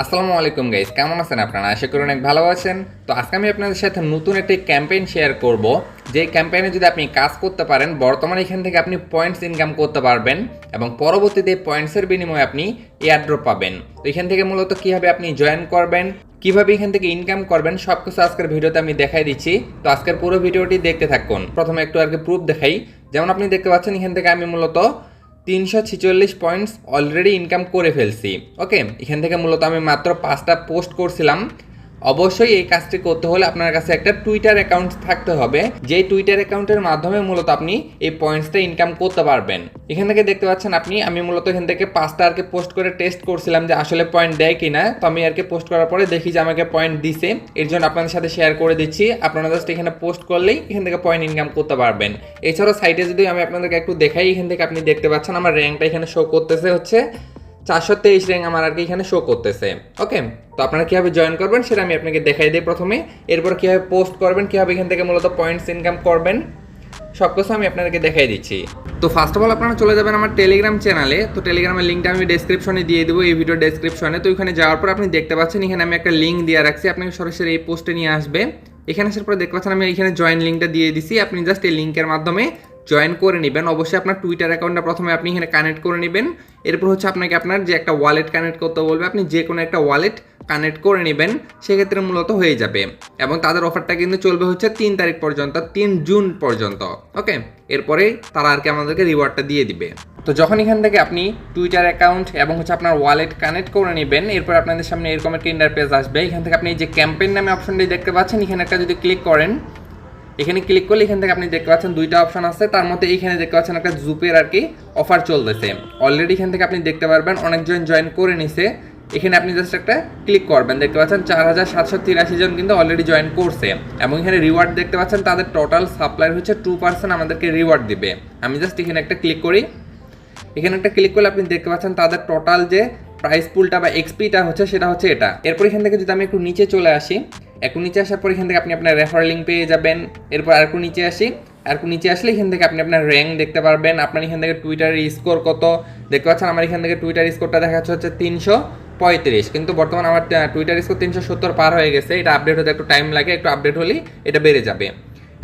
আসসালামু আলাইকুম গাইস, কেমন আছেন আপনারা? আশা করি অনেক ভালো আছেন। তো আজকে আমি আপনাদের সাথে নতুন একটি ক্যাম্পেইন শেয়ার করব, যে ক্যাম্পেইনে যদি আপনি কাজ করতে পারেন বর্তমানে এখান থেকে আপনি পয়েন্টস ইনকাম করতে পারবেন এবং পরবর্তীতে পয়েন্টসের বিনিময়ে আপনি এয়ারড্রপ পাবেন। তো এখান থেকে মূলত কীভাবে আপনি জয়েন করবেন, কিভাবে এখান থেকে ইনকাম করবেন সব কিছু আজকের ভিডিওতে আমি দেখাই দিচ্ছি। তো আজকের পুরো ভিডিওটি দেখতে থাকুন। প্রথমে একটু আর কি প্রুফ দেখাই। যেমন আপনি দেখতে পাচ্ছেন এখান থেকে আমি মূলত 346 পয়েন্টস অলরেডি ইনকাম করে ফেলছি। ওকে, এখান থেকে মূলত আমি মাত্র 5টা পোস্ট করছিলাম। অবশ্যই এই কাজটি করতে হলে আপনার কাছে একটা টুইটার অ্যাকাউন্ট থাকতে হবে, যেই টুইটার অ্যাকাউন্টের মাধ্যমে মূলত আপনি এই পয়েন্টসটা ইনকাম করতে পারবেন। এখান থেকে দেখতে পাচ্ছেন আমি মূলত এখান থেকে 5টা আর কি পোস্ট করে টেস্ট করছিলাম যে আসলে পয়েন্ট দেয় কিনা। তো আমি আর কি পোস্ট করার পরে দেখি যে আমাকে পয়েন্ট দিছে, এর জন্য আপনাদের সাথে শেয়ার করে দিচ্ছি। আপনারা জাস্ট এখানে পোস্ট করলেই এখান থেকে পয়েন্ট ইনকাম করতে পারবেন। এছাড়াও সাইটে যদি আমি আপনাদেরকে একটু দেখাই, এখান থেকে আপনি দেখতে পাচ্ছেন আমার র্যাঙ্কটা এখানে শো করতেছে হচ্ছে 423 র্যাঙ্ক আমার আর কি এখানে শো করতেছে। ওকে, তো আপনারা কীভাবে জয়েন করবেন সেটা আমি আপনাকে দেখাই দিই প্রথমে। এরপর কীভাবে পোস্ট করবেন, কীভাবে এখান থেকে মূলত পয়েন্টস ইনকাম করবেন সব কিছু আমি আপনাদেরকে দেখাই দিচ্ছি। তো ফার্স্ট অফ অল আপনারা চলে যাবেন আমার টেলিগ্রাম চ্যানেলে। তো টেলিগ্রামের লিঙ্কটা আমি ডেসক্রিপশনে দিয়ে দেবো, এই ভিডিও ডেসক্রিপশনে। তো ওইখানে যাওয়ার পর আপনি দেখতে পাচ্ছেন এখানে আমি একটা লিঙ্ক দিয়ে রাখছি, আপনাকে সরাসরি এই পোস্টে নিয়ে আসবে। এখানে আসার পরে দেখতে পাচ্ছেন আমি এখানে জয়েন লিঙ্কটা দিয়ে দিছি। আপনি জাস্ট এই লিঙ্কের মাধ্যমে জয়েন করে নেবেন। অবশ্যই আপনার টুইটার অ্যাকাউন্টটা প্রথমে আপনি এখানে কানেক্ট করে নেবেন। এরপর হচ্ছে আপনাকে আপনার যে একটা ওয়ালেট কানেক্ট করতে বলবে, আপনি যে কোনো একটা ওয়ালেট কানেক্ট করে নেবেন, সেক্ষেত্রে মূলত হয়ে যাবে। এবং তাদের অফারটা কিন্তু চলবে হচ্ছে 3 তারিখ পর্যন্ত, 3 জুন পর্যন্ত। ওকে, এরপরে তারা আর কি আমাদেরকে রিওয়ার্ডটা দিয়ে দিবে। তো যখন এখান থেকে আপনি টুইটার অ্যাকাউন্ট এবং হচ্ছে আপনার ওয়ালেট কানেক্ট করে নেবেন, এরপর আপনাদের সামনে এরকম একটা ইন্টারফেস আসবে। এখান থেকে আপনি যে ক্যাম্পেইন নামে অপশনটি দেখতে পাচ্ছেন, এখানে একটা যদি ক্লিক করেন, এখানে ক্লিক করলে এখান থেকে আপনি দেখতে পাচ্ছেন 2টা অপশন আছে। তার মধ্যে এইখানে দেখতে পাচ্ছেন একটা জুপের আর কি অফার চলতেছে অলরেডি। এখান থেকে আপনি দেখতে পারবেন অনেকজন জয়েন করে নিছে। এখানে আপনি জাস্ট একটা ক্লিক করবেন, দেখতে পাচ্ছেন 4783 জন কিন্তু অলরেডি জয়েন করছে। এবং এখানে রিওয়ার্ড দেখতে পাচ্ছেন তাদের টোটাল সাপ্লাই হচ্ছে 2% আমাদেরকে রিওয়ার্ড দিবে। আমি জাস্ট এখানে একটা ক্লিক করি। এখানে একটা ক্লিক করলে আপনি দেখতে পাচ্ছেন তাদের টোটাল যে প্রাইস পুলটা বা এক্সপিটা হচ্ছে সেটা হচ্ছে এটা। এরপর এখান থেকে যদি আমি একটু নিচে চলে আসি, একটু নিচে আসার পর এখান থেকে আপনি আপনার রেফার লিঙ্ক পেয়ে যাবেন। এরপর আর একটু নিচে আসি, আর একটু নিচে আসলে এখান থেকে আপনি আপনার র্যাঙ্ক দেখতে পারবেন। আপনার এখান থেকে টুইটারের স্কোর কত দেখতে পাচ্ছেন। আমার এখান থেকে টুইটার স্কোরটা দেখা যাচ্ছে হচ্ছে 335, কিন্তু বর্তমানে আমার টুইটার স্কোর 370 পার হয়ে গেছে। এটা আপডেট হতে একটু টাইম লাগে, একটু আপডেট হলেই এটা বেড়ে যাবে।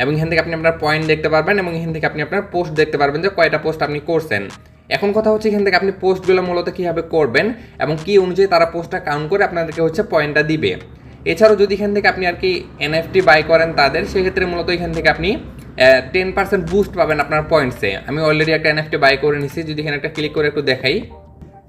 এবং এখান থেকে আপনি আপনার পয়েন্ট দেখতে পারবেন এবং এখান থেকে আপনি আপনার পোস্ট দেখতে পারবেন যে কয়টা পোস্ট আপনি করছেন। এখন কথা হচ্ছে এখান থেকে আপনি পোস্টগুলো মূলত কীভাবে করবেন এবং কী অনুযায়ী তারা পোস্টটা কাউন্ট করে আপনাদেরকে হচ্ছে পয়েন্টটা দিবে। এছাড়াও যদি এখান থেকে আপনি আর কি এনএফটি বাই করেন তাদের, সেক্ষেত্রে মূলত এখান থেকে আপনি 10% বুস্ট পাবেন আপনার পয়েন্টসে। আমি অলরেডি একটা এনএফটি বাই করে নিছি। যদি এখানে একটা ক্লিক করে একটু দেখাই,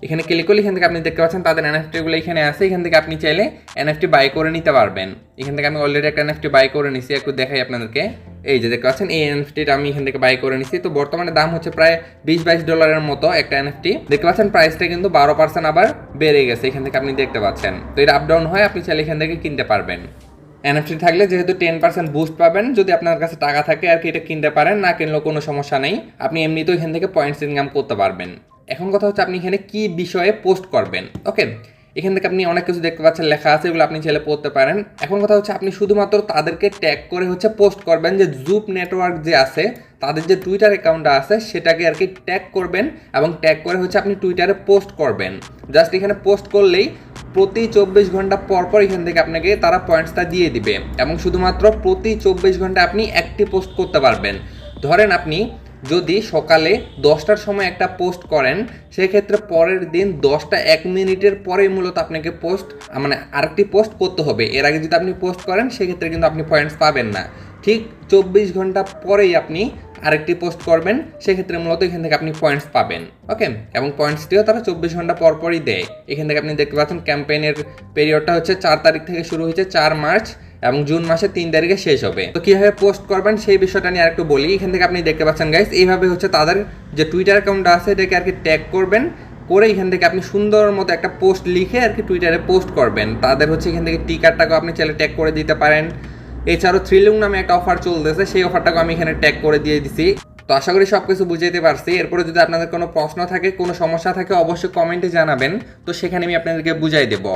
এখানে ক্লিক করলে এখান থেকে আপনি দেখতে পাচ্ছেন তাদের এনএফটিগুলো এখানে আছে। এখান থেকে আপনি চাইলে এনএফটি বাই করে নিতে পারবেন। এখান থেকে আমি অলরেডি একটা এনএফটি বাই করে নিছি, একটু দেখাই আপনাদেরকে। এই যে দেখতে পাচ্ছেন এই এনএফটিটা আমি এখান থেকে বাই করে নিছি। তো বর্তমানে দাম হচ্ছে প্রায় $20-22 মতো একটা এনএফটি। দেখতে পাচ্ছেন প্রাইসটা কিন্তু 12% আবার বেড়ে গেছে, এখান থেকে আপনি দেখতে পাচ্ছেন। তো এটা আপ ডাউন হয়, আপনি চাইলে এখান থেকে কিনতে পারবেন। এনএফটি থাকলে যেহেতু 10% বুস্ট পাবেন, যদি আপনার কাছে টাকা থাকে আর কি এটা কিনতে পারেন, না কিনলেও কোনো সমস্যা নেই। আপনি এমনিতেও এখান থেকে পয়েন্টস ইনকাম করতে পারবেন। এখন কথা হচ্ছে আপনি এখানে কি বিষয়ে পোস্ট করবেন। ওকে, এখান থেকে আপনি অনেক কিছু দেখতে পাচ্ছেন লেখা আছে, এগুলো আপনি চাইলে পড়তে পারেন। এখন কথা হচ্ছে আপনি শুধুমাত্র তাদেরকে ট্যাগ করে হচ্ছে পোস্ট করবেন, যে জুপ নেটওয়ার্ক যে আছে তাদের যে টুইটার অ্যাকাউন্টটা আছে সেটাকে আর কি ট্যাগ করবেন এবং ট্যাগ করে হচ্ছে আপনি টুইটারে পোস্ট করবেন। জাস্ট এখানে পোস্ট করলেই প্রতি 24 ঘন্টা পর পর এখান থেকে আপনাকে তারা পয়েন্টসটা দিয়ে দিবে এবং শুধুমাত্র প্রতি 24 ঘন্টা আপনি একটি পোস্ট করতে পারবেন। ধরেন আপনি যদি সকালে 10টার সময় একটা পোস্ট করেন, সেক্ষেত্রে পরের দিন 10টা 1 মিনিটের পরেই মূলত আপনাকে পোস্ট মানে আরেকটি পোস্ট করতে হবে। এর আগে যদি আপনি পোস্ট করেন সেক্ষেত্রে কিন্তু আপনি পয়েন্টস পাবেন না। ঠিক 24 ঘন্টা পরেই আপনি আরেকটি পোস্ট করবেন, সেক্ষেত্রে মূলত এখান থেকে আপনি পয়েন্টস পাবেন। ওকে, এবং পয়েন্টসটিও তারা 24 ঘন্টা পর পরই দেয়। এখান থেকে আপনি দেখতে পাচ্ছেন ক্যাম্পেইনের পিরিয়ডটা হচ্ছে 4 তারিখ থেকে শুরু হয়েছে, 4 মার্চ, এবং জুন মাসের 3 তারিখে শেষ হবে। তো কীভাবে পোস্ট করবেন সেই বিষয়টা নিয়ে আরেকটু বলি। এখান থেকে আপনি দেখতে পাচ্ছেন গাইস, এইভাবে হচ্ছে তাদের যে টুইটার অ্যাকাউন্টটা আছে এটাকে আর কি ট্যাগ করবেন, করে এখান থেকে আপনি সুন্দর মতো একটা পোস্ট লিখে আর কি টুইটারে পোস্ট করবেন। তাদের হচ্ছে এখান থেকে টিকারটাকেও আপনি চাইলে ট্যাগ করে দিতে পারেন। এছাড়াও থ্রিলুং নামে একটা অফার চলতেছে, সেই অফারটাকে আমি এখানে ট্যাগ করে দিয়ে দিছি। তো আশা করি সব কিছু বুঝাইতে পারছি। এরপরে যদি আপনাদের কোনো প্রশ্ন থাকে, কোনো সমস্যা থাকে, অবশ্যই কমেন্টে জানাবেন, তো সেখানে আমি আপনাদেরকে বুঝাই দেবো।